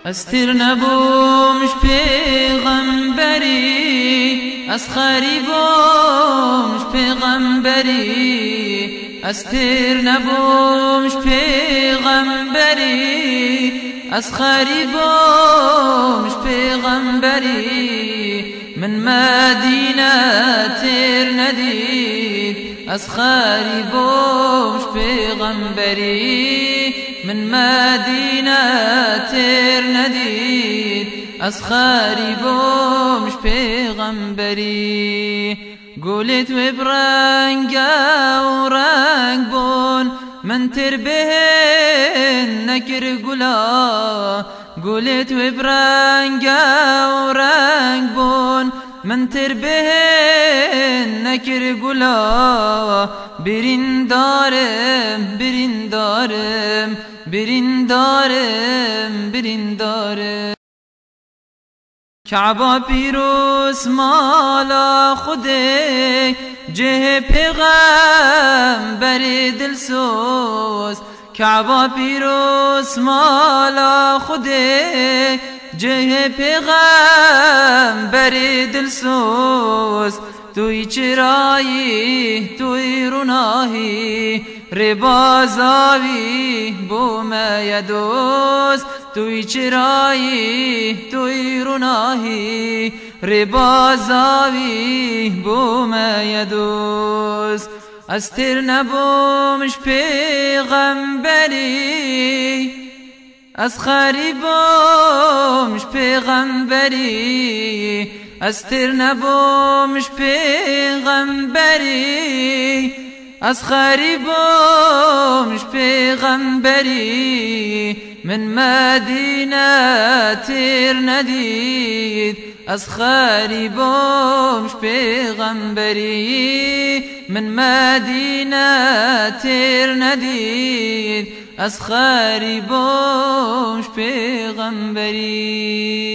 استر نبومش پیغمبری، از خریبومش پیغمبری. استر نبومش پیغمبری، از خریبومش پیغمبری. من مدینه تر ندید، از خریبومش پیغمبری. من مدینه تر ندید، از خریبومش پیغمبری. قولت وبرنگ و رنگ بون، من تر بهن نکر گلا. قولت وبرنگ و رنگ بون، من تر بهن نکر گلا. برین دارم برین دارم، برین دارم برین دارم. کعبه پیروز مالا خوده، جه پیغمبر دلسوز. کعبه پیروز مالا خوده، جه پیغمبر دلسوز. توی چرایی توی روناهی، ربازاوی بوم یدوز. توی چرایی توی روناهی، ربازاوی بوم یدوز. استر نبومش پیغمبری، از خریبومش پیغمبری. استر نبومش پیغمبری، از خریبومش پیغمبری. من مدینه تر ندید، از خریبومش پیغمبری. من مدینه تر ندید، از خریبومش پیغمبری.